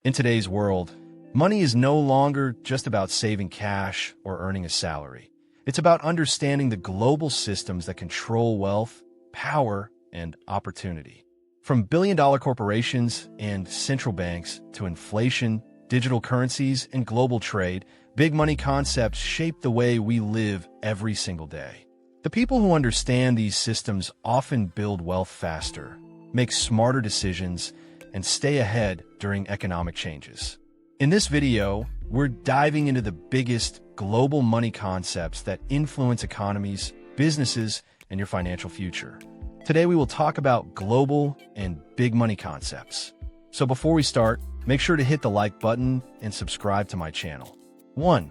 In today's world, money is no longer just about saving cash or earning a salary. It's about understanding the global systems that control wealth, power, and opportunity. From billion-dollar corporations and central banks to inflation, digital currencies, and global trade, big money concepts shape the way we live every single day. The people who understand these systems often build wealth faster, make smarter decisions, and stay ahead during economic changes. In this video, we're diving into the biggest global money concepts that influence economies, businesses, and your financial future. Today, we will talk about global and big money concepts. So before we start, make sure to hit the like button and subscribe to my channel. 1.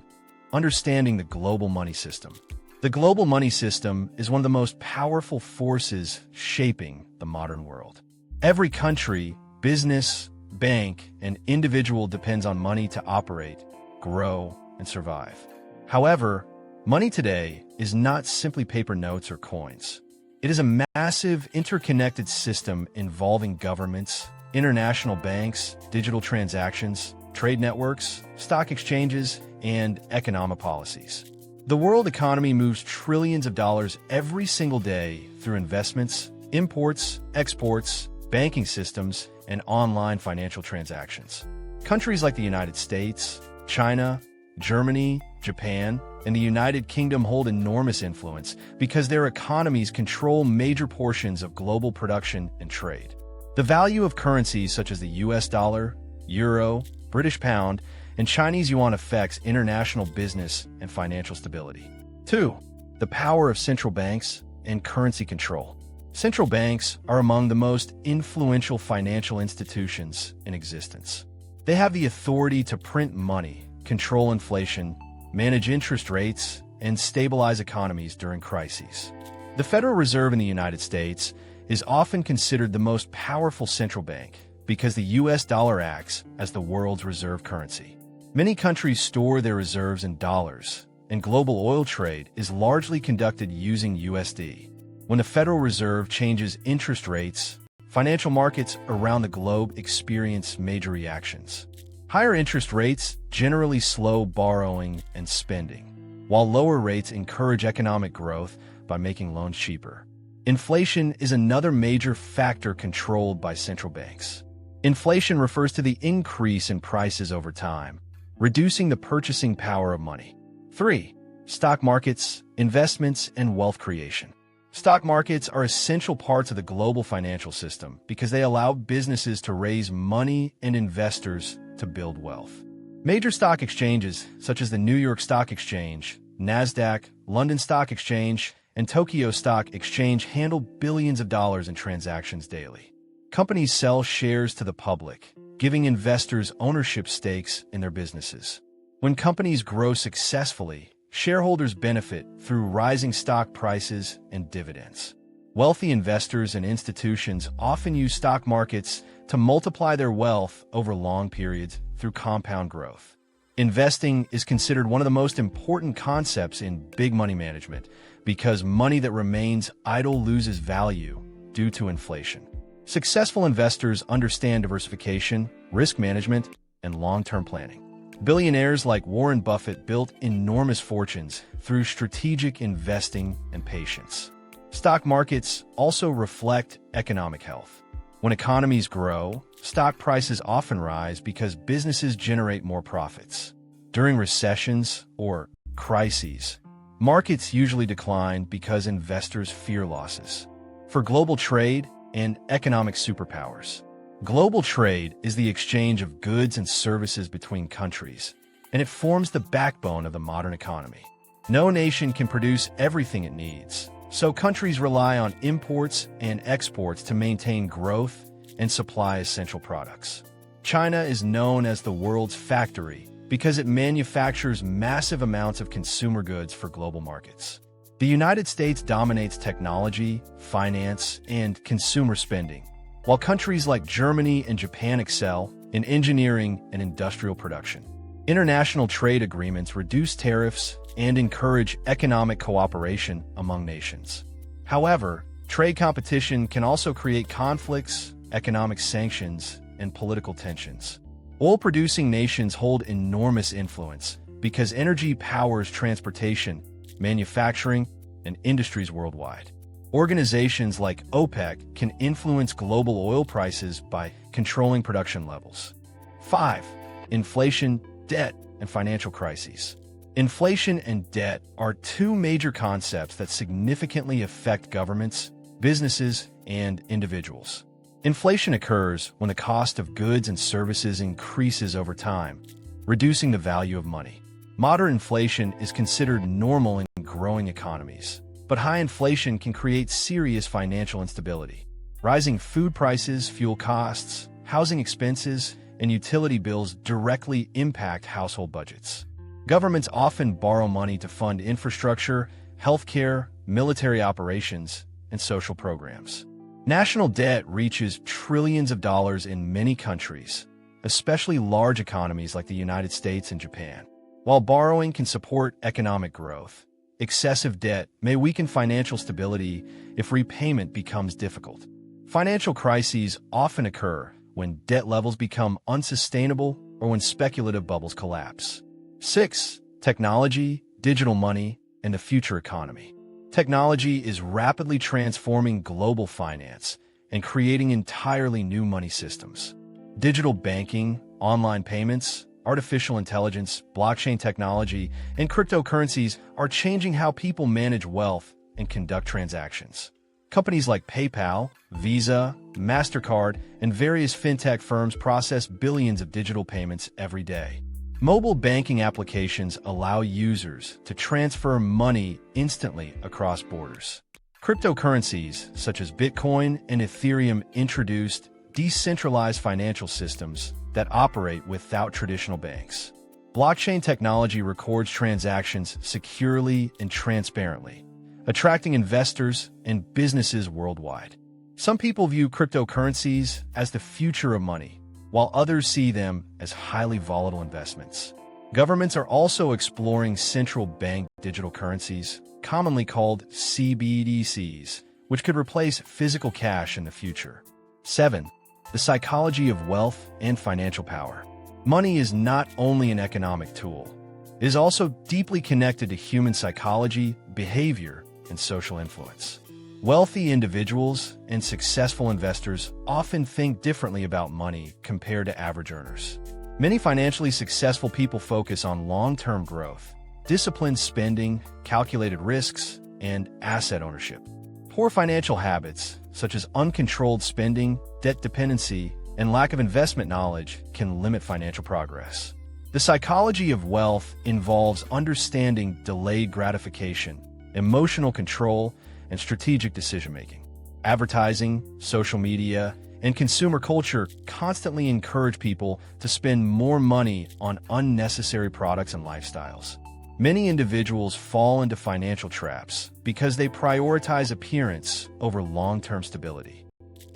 Understanding the global money system. The global money system is one of the most powerful forces shaping the modern world. Every country, business, bank, and individual depends on money to operate, grow, and survive. However, money today is not simply paper notes or coins. It is a massive, interconnected system involving governments, international banks, digital transactions, trade networks, stock exchanges, and economic policies. The world economy moves trillions of dollars every single day through investments, imports, exports, banking systems, and online financial transactions. Countries like the United States, China, Germany, Japan, and the United Kingdom hold enormous influence because their economies control major portions of global production and trade. The value of currencies such as the US dollar, euro, British pound, and Chinese yuan affects international business and financial stability. 2. The power of central banks and currency control. Central banks are among the most influential financial institutions in existence. They have the authority to print money, control inflation, manage interest rates, and stabilize economies during crises. The Federal Reserve in the United States is often considered the most powerful central bank because the US dollar acts as the world's reserve currency. Many countries store their reserves in dollars, and global oil trade is largely conducted using USD. When the Federal Reserve changes interest rates, financial markets around the globe experience major reactions. Higher interest rates generally slow borrowing and spending, while lower rates encourage economic growth by making loans cheaper. Inflation is another major factor controlled by central banks. Inflation refers to the increase in prices over time, reducing the purchasing power of money. 3. Stock markets, investments, and wealth creation. Stock markets are essential parts of the global financial system because they allow businesses to raise money and investors to build wealth. Major stock exchanges, such as the New York Stock Exchange, NASDAQ, London Stock Exchange, and Tokyo Stock Exchange, handle billions of dollars in transactions daily. Companies sell shares to the public, giving investors ownership stakes in their businesses. When companies grow successfully, shareholders benefit through rising stock prices and dividends. Wealthy investors and institutions often use stock markets to multiply their wealth over long periods through compound growth. Investing is considered one of the most important concepts in big money management because money that remains idle loses value due to inflation. Successful investors understand diversification, risk management, and long-term planning. Billionaires like Warren Buffett built enormous fortunes through strategic investing and patience. Stock markets also reflect economic health. When economies grow, stock prices often rise because businesses generate more profits. During recessions or crises, markets usually decline because investors fear losses. For global trade and economic superpowers, global trade is the exchange of goods and services between countries, and it forms the backbone of the modern economy. No nation can produce everything it needs, so countries rely on imports and exports to maintain growth and supply essential products. China is known as the world's factory because it manufactures massive amounts of consumer goods for global markets. The United States dominates technology, finance, and consumer spending, while countries like Germany and Japan excel in engineering and industrial production. International trade agreements reduce tariffs and encourage economic cooperation among nations. However, trade competition can also create conflicts, economic sanctions, and political tensions. Oil-producing nations hold enormous influence because energy powers transportation, manufacturing, and industries worldwide. Organizations like OPEC can influence global oil prices by controlling production levels. 5. Inflation, debt, and financial crises. Inflation and debt are two major concepts that significantly affect governments, businesses, and individuals. Inflation occurs when the cost of goods and services increases over time, reducing the value of money. Moderate inflation is considered normal in growing economies, but high inflation can create serious financial instability. Rising food prices, fuel costs, housing expenses, and utility bills directly impact household budgets. Governments often borrow money to fund infrastructure, healthcare, military operations, and social programs. National debt reaches trillions of dollars in many countries, especially large economies like the United States and Japan. While borrowing can support economic growth, excessive debt may weaken financial stability if repayment becomes difficult. Financial crises often occur when debt levels become unsustainable or when speculative bubbles collapse. 6. Technology, digital money, and the future economy. Technology is rapidly transforming global finance and creating entirely new money systems. Digital banking, online payments, artificial intelligence, blockchain technology, and cryptocurrencies are changing how people manage wealth and conduct transactions. Companies like PayPal, Visa, MasterCard, and various fintech firms process billions of digital payments every day. Mobile banking applications allow users to transfer money instantly across borders. Cryptocurrencies, such as Bitcoin and Ethereum, introduced decentralized financial systems that operate without traditional banks. Blockchain technology records transactions securely and transparently, attracting investors and businesses worldwide. Some people view cryptocurrencies as the future of money, while others see them as highly volatile investments. Governments are also exploring central bank digital currencies, commonly called CBDCs, which could replace physical cash in the future. 7. The psychology of wealth and financial power. Money is not only an economic tool. It is also deeply connected to human psychology, behavior, and social influence. Wealthy individuals and successful investors often think differently about money compared to average earners. Many financially successful people focus on long-term growth, disciplined spending, calculated risks, and asset ownership. Poor financial habits, such as uncontrolled spending, debt dependency, and lack of investment knowledge, can limit financial progress. The psychology of wealth involves understanding delayed gratification, emotional control, and strategic decision-making. Advertising, social media, and consumer culture constantly encourage people to spend more money on unnecessary products and lifestyles. Many individuals fall into financial traps because they prioritize appearance over long-term stability.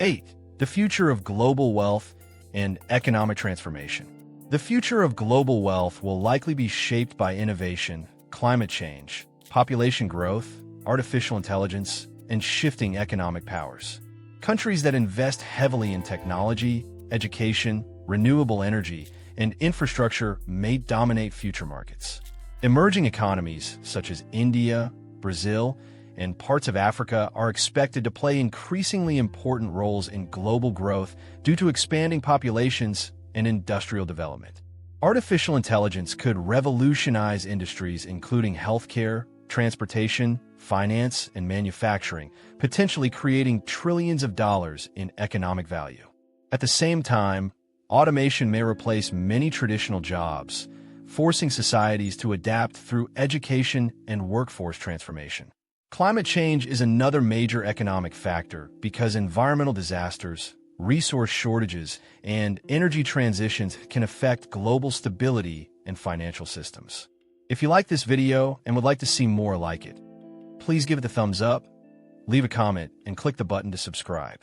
8. The future of global wealth and economic transformation. The future of global wealth will likely be shaped by innovation, climate change, population growth, artificial intelligence, and shifting economic powers. Countries that invest heavily in technology, education, renewable energy, and infrastructure may dominate future markets. Emerging economies such as India, Brazil, and parts of Africa are expected to play increasingly important roles in global growth due to expanding populations and industrial development. Artificial intelligence could revolutionize industries including healthcare, transportation, finance, and manufacturing, potentially creating trillions of dollars in economic value. At the same time, automation may replace many traditional jobs, forcing societies to adapt through education and workforce transformation. Climate change is another major economic factor because environmental disasters, resource shortages, and energy transitions can affect global stability and financial systems. If you like this video and would like to see more like it, please give it a thumbs up, leave a comment, and click the button to subscribe.